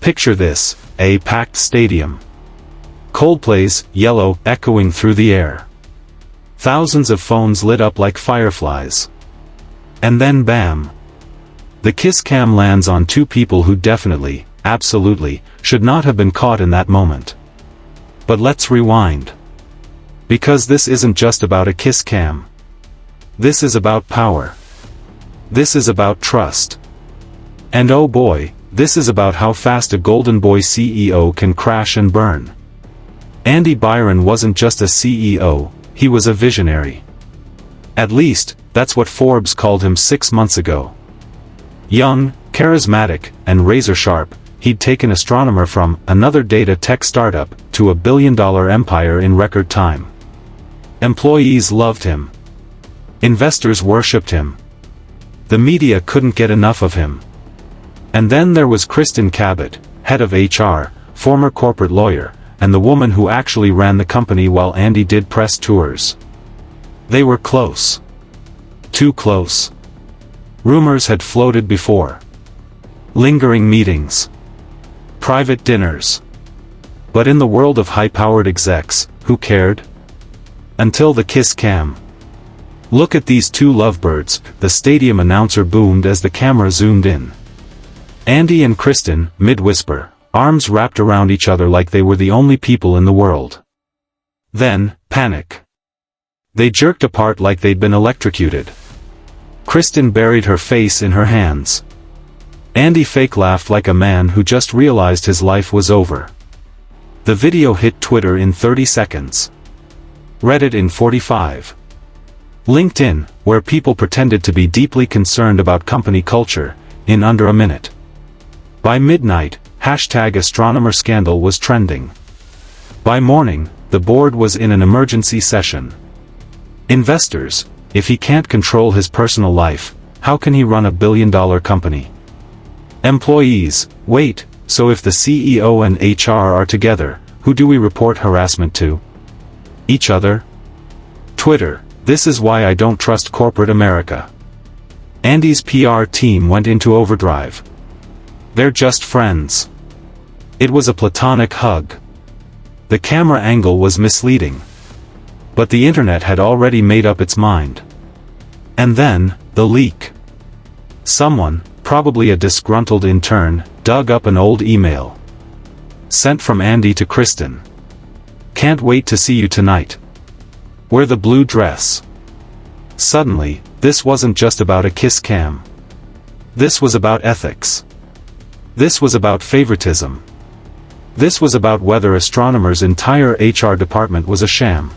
Picture this, a packed stadium. Coldplay's Yellow echoing through the air. Thousands of phones lit up like fireflies. And then bam! The kiss cam lands on two people who definitely, absolutely, should not have been caught in that moment. But let's rewind. Because this isn't just about a kiss cam. This is about power. This is about trust. And oh boy, this is about how fast a golden boy CEO can crash and burn. Andy Byron wasn't just a CEO, he was a visionary. At least, that's what Forbes called him 6 months ago. Young, charismatic, and razor-sharp, he'd taken Astronomer from another data tech startup to a billion-dollar empire in record time. Employees loved him. Investors worshipped him. The media couldn't get enough of him. And then there was Kristin Cabot, head of HR, former corporate lawyer, and the woman who actually ran the company while Andy did press tours. They were close. Too close. Rumors had floated before. Lingering meetings. Private dinners. But in the world of high-powered execs, who cared? Until the kiss cam. Look at these two lovebirds, the stadium announcer boomed as the camera zoomed in. Andy and Kristin, mid-whisper, arms wrapped around each other like they were the only people in the world. Then, panic. They jerked apart like they'd been electrocuted. Kristin buried her face in her hands. Andy fake laughed like a man who just realized his life was over. The video hit Twitter in 30 seconds. Reddit in 45. LinkedIn, where people pretended to be deeply concerned about company culture, in under a minute. By midnight, #Astronomer scandal was trending. By morning, the board was in an emergency session. Investors, if he can't control his personal life, how can he run a billion-dollar company? Employees, wait, so if the CEO and HR are together, who do we report harassment to? Each other? Twitter, this is why I don't trust corporate America. Andy's PR team went into overdrive. They're just friends. It was a platonic hug. The camera angle was misleading. But the internet had already made up its mind. And then, the leak. Someone, probably a disgruntled intern, dug up an old email. Sent from Andy to Kristin. Can't wait to see you tonight. Wear the blue dress. Suddenly, this wasn't just about a kiss cam. This was about ethics. This was about favoritism. This was about whether Astronomer's entire HR department was a sham.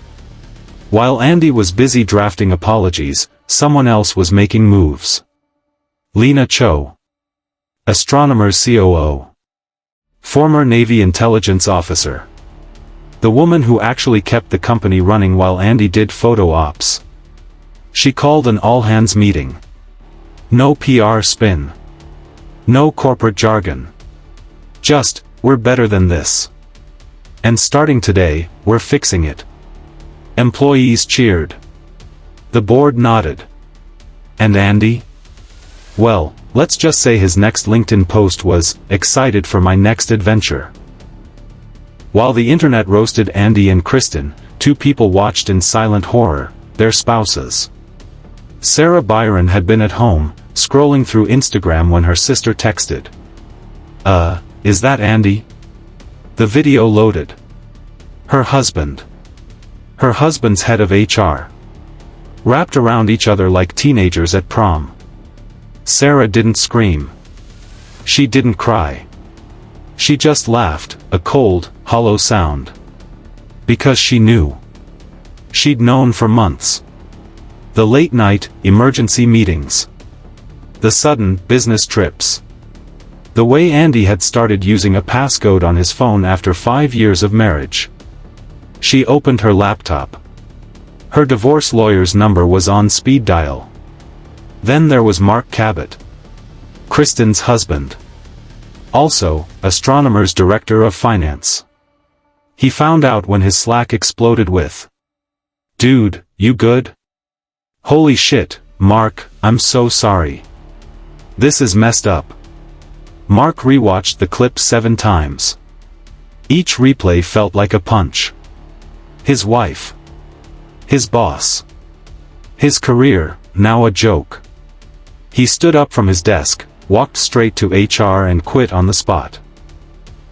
While Andy was busy drafting apologies, someone else was making moves. Lena Cho. Astronomer's COO. Former Navy intelligence officer. The woman who actually kept the company running while Andy did photo ops. She called an all-hands meeting. No PR spin. No corporate jargon. Just, we're better than this. And starting today, we're fixing it. Employees cheered. The board nodded. And Andy? Well, let's just say his next LinkedIn post was, "Excited for my next adventure." While the internet roasted Andy and Kristin, two people watched in silent horror, their spouses. Sarah Byron had been at home, scrolling through Instagram when her sister texted. Is that Andy?" The video loaded. Her husband. Her husband's head of HR. Wrapped around each other like teenagers at prom. Sarah didn't scream. She didn't cry. She just laughed, a cold, hollow sound. Because she knew. She'd known for months. The late-night, emergency meetings. The sudden, business trips. The way Andy had started using a passcode on his phone after 5 years of marriage. She opened her laptop. Her divorce lawyer's number was on speed dial. Then there was Mark Cabot. Kristin's husband. Also, Astronomer's director of finance. He found out when his Slack exploded with, "Dude, you good? Holy shit, Mark, I'm so sorry. This is messed up." Mark rewatched the clip 7 times. Each replay felt like a punch. His wife. His boss. His career, now a joke. He stood up from his desk, walked straight to HR and quit on the spot.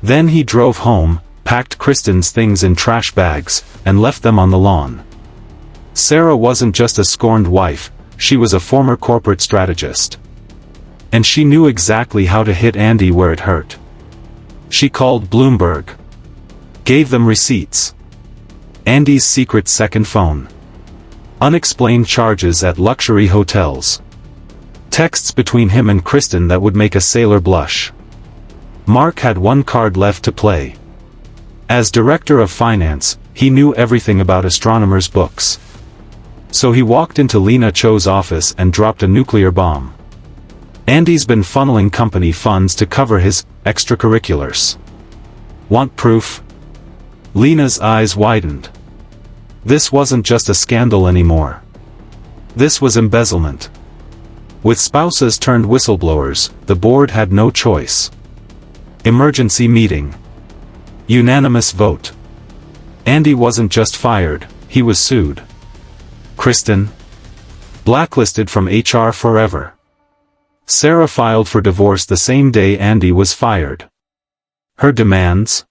Then he drove home, packed Kristin's things in trash bags, and left them on the lawn. Sarah wasn't just a scorned wife, she was a former corporate strategist. And she knew exactly how to hit Andy where it hurt. She called Bloomberg. Gave them receipts. Andy's secret second phone. Unexplained charges at luxury hotels. Texts between him and Kristin that would make a sailor blush. Mark had one card left to play. As director of finance, he knew everything about Astronomer's books. So he walked into Lena Cho's office and dropped a nuclear bomb. Andy's been funneling company funds to cover his extracurriculars. Want proof? Lena's eyes widened. This wasn't just a scandal anymore. This was embezzlement. With spouses turned whistleblowers, the board had no choice. Emergency meeting. Unanimous vote. Andy wasn't just fired, he was sued. Kristin? Blacklisted from HR forever. Sarah filed for divorce the same day Andy was fired. Her demands?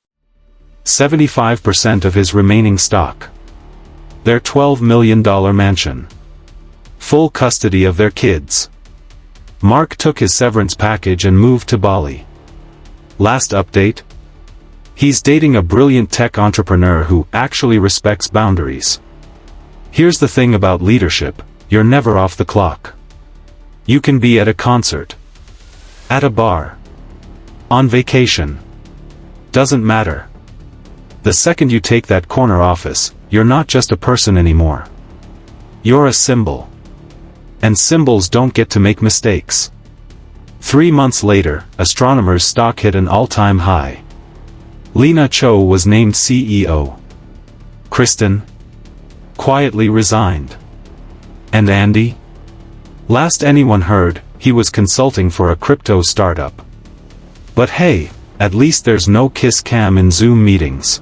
75% of his remaining stock. Their $12 million mansion. Full custody of their kids. Mark took his severance package and moved to Bali. Last update? He's dating a brilliant tech entrepreneur who actually respects boundaries. Here's the thing about leadership, you're never off the clock. You can be at a concert. At a bar. On vacation. Doesn't matter. The second you take that corner office, you're not just a person anymore. You're a symbol. And symbols don't get to make mistakes. 3 months later, Astronomer's stock hit an all-time high. Lena Cho was named CEO. Kristin? Quietly resigned. And Andy? Last anyone heard, he was consulting for a crypto startup. But hey, at least there's no kiss cam in Zoom meetings.